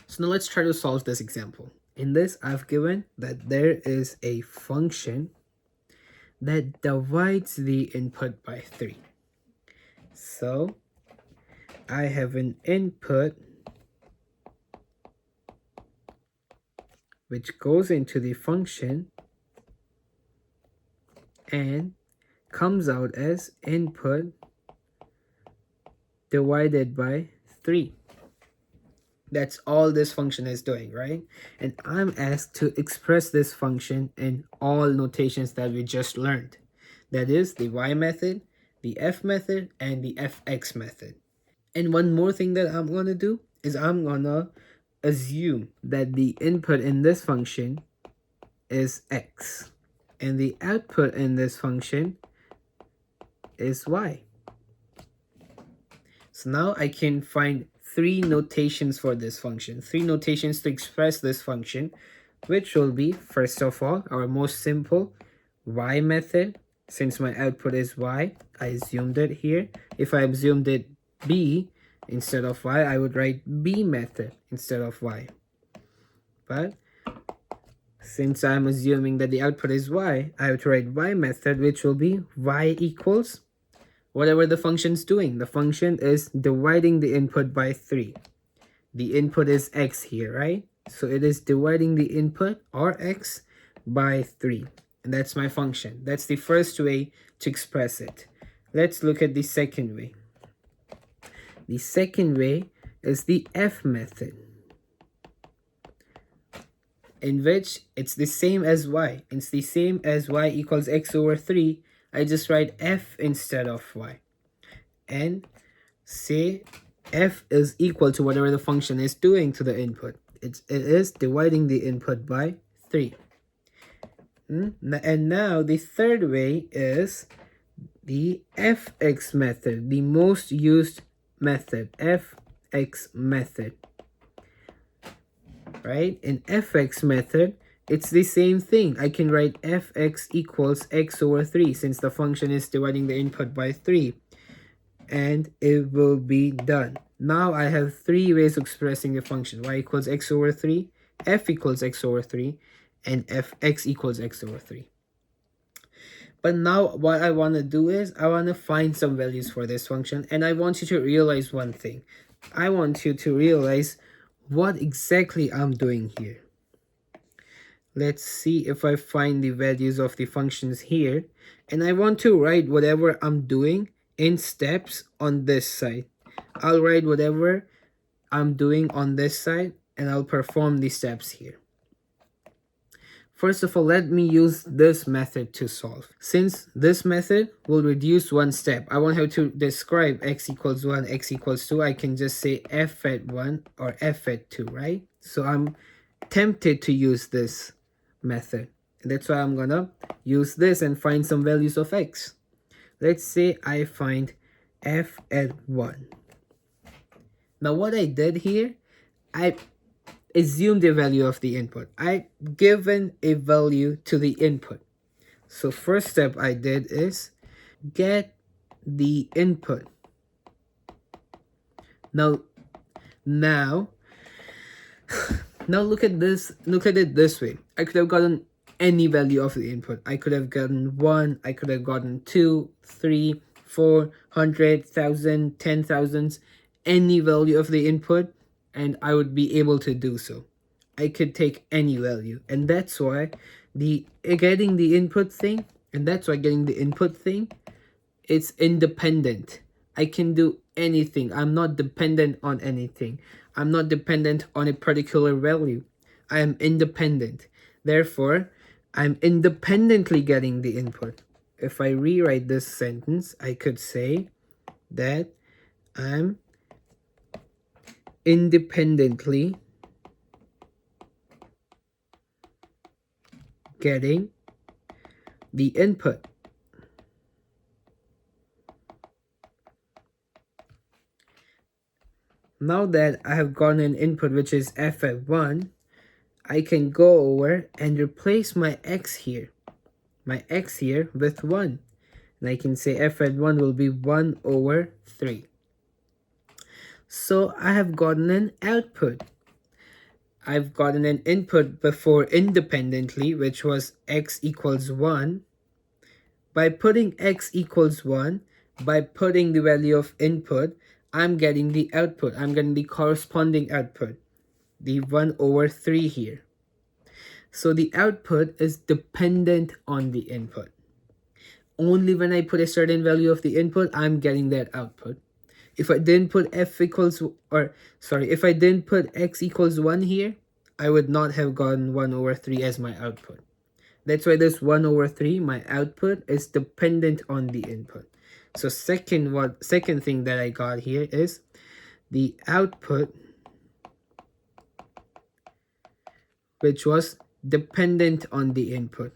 So now let's try to solve this example. In this, I've given that there is a function that divides the input by 3. So I have an input which goes into the function and comes out as input divided by 3. That's all this function is doing, right? And I'm asked to express this function in all notations that we just learned. That is the y method, the f method, and the fx method. And one more thing that I'm going to do is I'm going to assume that the input in this function is x and the output in this function is y. So now I can find 3 notations for this function, 3 notations to express this function, which will be, first of all, our most simple y method. Since my output is y, I assumed it here. If I assumed it b instead of y, I would write b method instead of y. But since I'm assuming that the output is y, I have to write y method, which will be y equals whatever the function's doing. The function is dividing the input by 3. The input is x here, right? So it is dividing the input, or x, by 3. And that's my function. That's the first way to express it. Let's look at the second way. The second way is the f method, in which it's the same as y. It's the same as y equals x over 3. I just write f instead of y. And say f is equal to whatever the function is doing to the input. It is dividing the input by 3. And now the third way is the fx method, the most used method, fx method. Right? In fx method, it's the same thing. I can write fx equals x over 3 since the function is dividing the input by 3. And it will be done. Now I have 3 ways of expressing the function. Y equals x over 3, f equals x over 3, and fx equals x over 3. But now what I want to do is I want to find some values for this function, and I want you to realize one thing. I want you to realize what exactly I'm doing here. Let's see if I find the values of the functions here, and I want to write whatever I'm doing in steps on this side. I'll write whatever I'm doing on this side and I'll perform the steps here. First of all, let me use this method to solve. Since this method will reduce one step, I won't have to describe x equals 1, x equals 2. I can just say f at 1 or f at 2, right? So I'm tempted to use this method. And that's why I'm gonna use this and find some values of x. Let's say I find f at 1. Now what I did here, I assumed the value of the input. I given a value to the input. So first step I did is get the input. Now look at this. Look at it this way. I could have gotten any value of the input. I could have gotten 1, I could have gotten 2, 3, 4, 100, 1,000, 10,000, any value of the input, and I would be able to do so. I could take any value, and that's why getting the input thing, it's independent. I can do anything. I'm not dependent on anything. I'm not dependent on a particular value. I am independent. Therefore, I'm independently getting the input. If I rewrite this sentence, I could say that I'm independently getting the input. Now that I have gotten an input which is f at 1, I can go over and replace my x here with 1. And I can say f at 1 will be 1 over 3. So I have gotten an output. I've gotten an input before independently, which was x equals 1. By putting x equals 1, by putting the value of input, I'm getting the output. I'm getting the corresponding output, the 1 over 3 here. So the output is dependent on the input. Only when I put a certain value of the input, I'm getting that output. If I didn't put if I didn't put x equals 1 here, I would not have gotten 1 over 3 as my output. That's why this 1 over 3, my output, is dependent on the input. So second thing that I got here is the output, which was dependent on the input.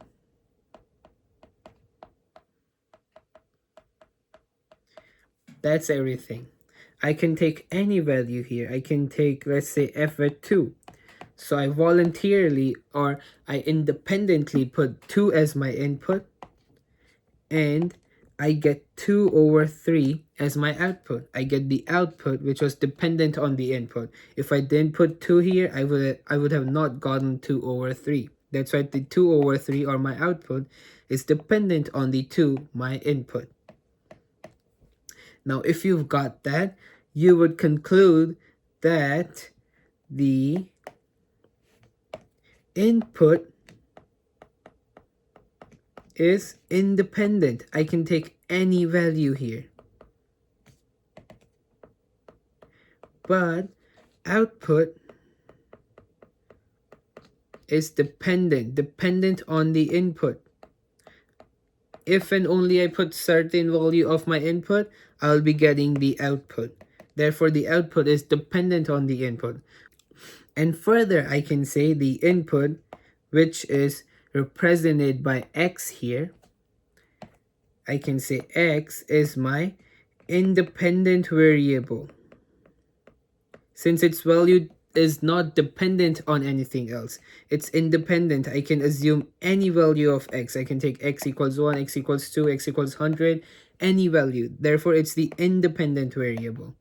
That's everything. I can take any value here. I can take, let's say, f at 2. So I voluntarily, or I independently put 2 as my input, and I get 2 over 3 as my output. I get the output which was dependent on the input. If I didn't put 2 here, I would have not gotten 2 over 3. That's why the 2 over 3, or my output, is dependent on the 2, my input. Now, if you've got that, you would conclude that the input is independent. I can take any value here. But output is dependent on the input. If and only I put certain value of my input, I'll be getting the output. Therefore, the output is dependent on the input. And further, I can say the input, which is represented by x here, I can say x is my independent variable. Since its value is not dependent on anything else, it's independent. I can assume any value of x. I can take x equals 1, x equals 2, x equals 100, any value. Therefore, it's the independent variable.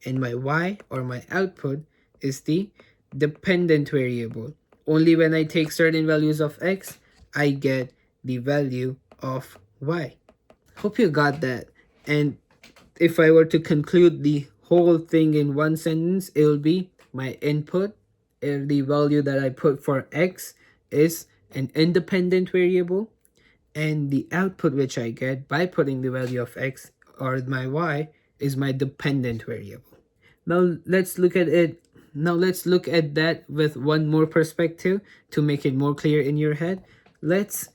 And my y, or my output, is the dependent variable. Only when I take certain values of x, I get the value of y. Hope you got that. And if I were to conclude the whole thing in one sentence, it will be my input, the value that I put for x, is an independent variable, and the output which I get by putting the value of x, or my y, is my dependent variable. Now let's look at it. Now let's look at that with one more perspective to make it more clear in your head. Let's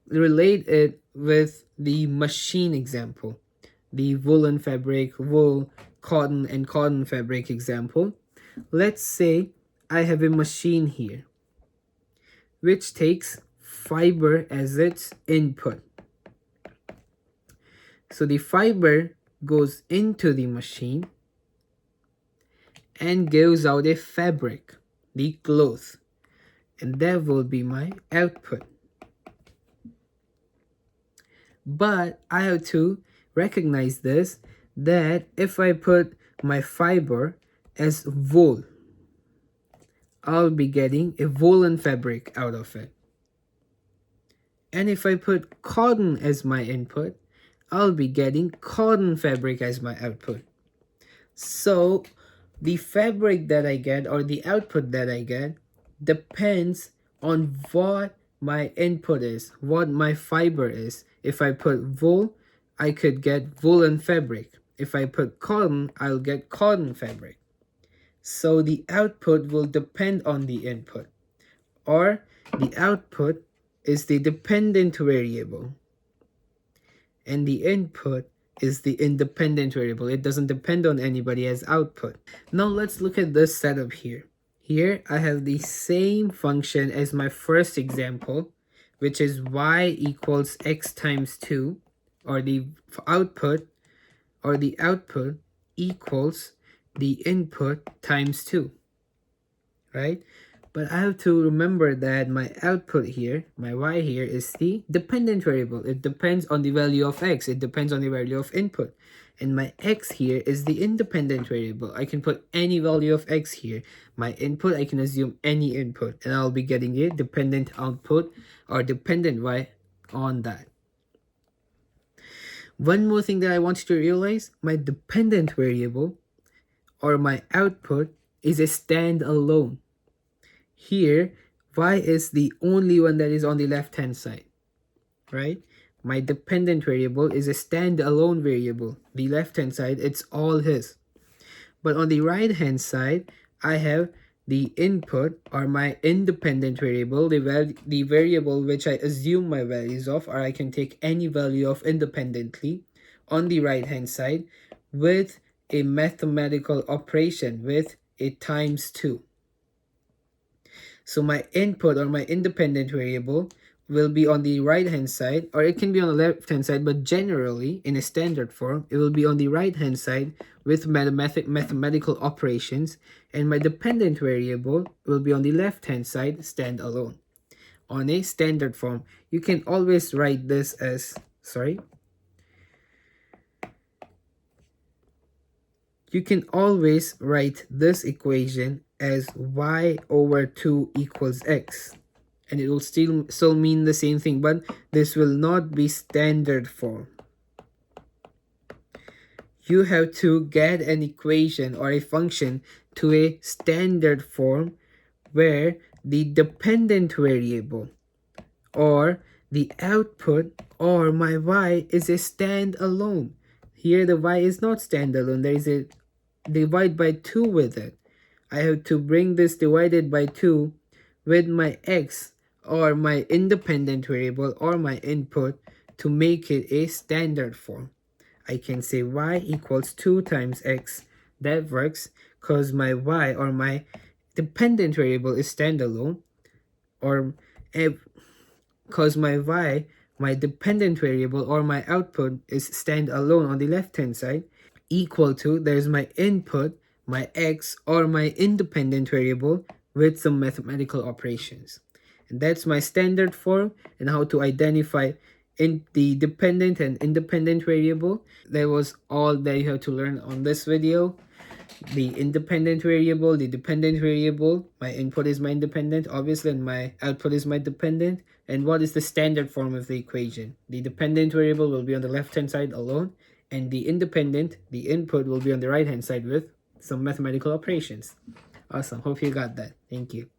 relate it with the machine example, the woolen fabric, wool, cotton, and cotton fabric example. Let's say I have a machine here which takes fiber as its input. So the fiber goes into the machine and gives out a fabric, the cloth, and that will be my output. But I have to recognize this, that if I put my fiber as wool, I'll be getting a woolen fabric out of it. And if I put cotton as my input, I'll be getting cotton fabric as my output. So the fabric that I get, or the output that I get, depends on what my input is, what my fiber is. If I put wool, I could get woolen fabric. If I put cotton, I'll get cotton fabric. So the output will depend on the input, or the output is the dependent variable, and the input is the independent variable. It doesn't depend on anybody as output. Now let's look at this setup here. Here I have the same function as my first example, which is y equals x times 2, or the output equals the input times 2, right? But I have to remember that my output here, my y here, is the dependent variable. It depends on the value of x. It depends on the value of input. And my x here is the independent variable. I can put any value of x here. My input, I can assume any input, and I'll be getting a dependent output or dependent y on that. One more thing that I want you to realize, my dependent variable or my output is a standalone. Here, y is the only one that is on the left hand side, right? My dependent variable is a standalone variable. The left hand side, it's all his. But on the right hand side, I have the input or my independent variable, the variable which I assume my values of, or I can take any value of independently on the right hand side with a mathematical operation with a times 2. So my input or my independent variable will be on the right hand side, or it can be on the left hand side, but generally in a standard form it will be on the right hand side with mathematical operations, and my dependent variable will be on the left hand side standalone. On a standard form, you can always write this as, you can always write this equation as y over 2 equals x. And it will still mean the same thing, but this will not be standard form. You have to get an equation or a function to a standard form where the dependent variable or the output or my y is a standalone. Here the y is not standalone, there is a divide by 2 with it. I have to bring this divided by 2 with my x or my independent variable or my input to make it a standard form. I can say y equals 2 times x. That works because my y or my dependent variable is standalone, or because my y, my dependent variable or my output is standalone on the left hand side, equal to, there's my input, my x or my independent variable with some mathematical operations. And that's my standard form and how to identify in the dependent and independent variable. That was all that you have to learn on this video. The independent variable, the dependent variable, my input is my independent obviously, and my output is my dependent. And what is the standard form of the equation? The dependent variable will be on the left hand side alone, and the independent, the input, will be on the right hand side with some mathematical operations. Awesome, hope you got that. Thank you.